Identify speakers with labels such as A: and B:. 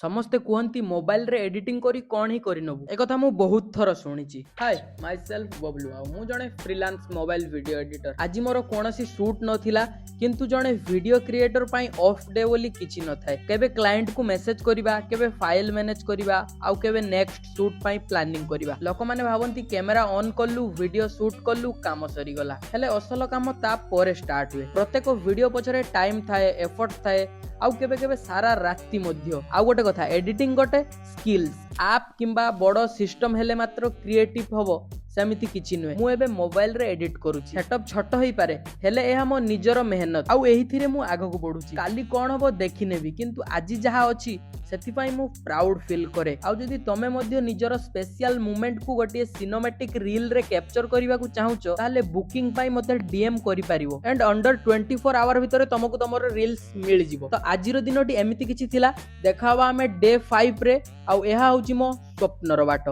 A: ସମସ୍ତେ କୁହନ୍ତି ମୋବାଇଲରେ ଏଡିଟିଂ କରି କ'ଣ ହିଁ କରିନେବୁ। ଏକଥା ମୁଁ ବହୁତ ଥର ଶୁଣିଛି। ହାଏ ମାଇ ସେଲ୍ଫ ବବଲୁ, ଆଉ ମୁଁ ଜଣେ ଫ୍ରିଲାନ୍ସ ମୋବାଇଲ ଭିଡ଼ିଓ ଏଡିଟର। ଆଜି ମୋର କୌଣସି ସୁଟ୍ ନଥିଲା, କିନ୍ତୁ ଜଣେ ଭିଡ଼ିଓ କ୍ରିଏଟର ପାଇଁ ଅଫ୍ ଡେ ବୋଲି କିଛି ନଥାଏ। କେବେ କ୍ଲାଏଣ୍ଟକୁ ମେସେଜ କରିବା, କେବେ ଫାଇଲ ମ୍ୟାନେଜ କରିବା, ଆଉ କେବେ ନେକ୍ସଟ ସୁଟ୍ ପାଇଁ ପ୍ଲାନିଂ କରିବା। ଲୋକମାନେ ଭାବନ୍ତି କ୍ୟାମେରା ଅନ୍ କଲୁ, ଭିଡ଼ିଓ ସୁଟ୍ କଲୁ, କାମ ସରିଗଲା। ହେଲେ ଅସଲ କାମ ତା ପରେ ଷ୍ଟାର୍ଟ ହୁଏ। ପ୍ରତ୍ୟେକ ଭିଡ଼ିଓ ପଛରେ ଟାଇମ୍ ଥାଏ, ଏଫର୍ଟ ଥାଏ, ଆଉ କେବେ କେବେ ସାରା ରାତି ମଧ୍ୟ। ଆଉ ଗୋଟେ କଥା, ଏଡିଟିଂ ଗୋଟେ ସ୍କିଲ୍ସ। ଆପ୍ କିମ୍ବା ବଡ଼ ସିଷ୍ଟମ ହେଲେ ମାତ୍ର କ୍ରିଏଟିଭ ହବ ସେମିତି କିଛି ନୁହେଁ। ମୁଁ ଏବେ ମୋବାଇଲରେ ଏଡିଟ କରୁଛି। ସେଟଅପ୍ ଛୋଟ ହେଇପାରେ, ହେଲେ ଏହା ମୋ ନିଜର ମେହନତ, ଆଉ ଏଇଥିରେ ମୁଁ ଆଗକୁ ବଢୁଛି। କାଲି କ'ଣ ହବ ଦେଖିନେବି, କିନ୍ତୁ ଆଜି ଯାହା ଅଛି ସେଥିପାଇଁ ମୁଁ ପ୍ରାଉଡ ଫିଲ୍ କରେ। ଆଉ ଯଦି ତମେ ମଧ୍ୟ ନିଜର ସ୍ପେଶିଆଲ ମୁମେଣ୍ଟକୁ ଗୋଟିଏ ସିନେମାଟିକ ରିଲରେ କ୍ୟାପଚର କରିବାକୁ ଚାହୁଁଛ, ତାହେଲେ ବୁକିଂ ପାଇଁ ମୋତେ ଡିଏମ୍ କରିପାରିବ। ଆଣ୍ଡ ଅଣ୍ଡର 24 ଆୱାର ଭିତରେ ତମକୁ ତମର ରିଲ୍ସ ମିଳିଯିବ। ତ ଆଜିର ଦିନଟି ଏମିତି କିଛି ଥିଲା। ଦେଖା ହବା ଆମେ ଡେ 5 ରେ, ଆଉ ଏହା ହେଉଛି ମୋ ସ୍ୱପ୍ନର ବାଟ।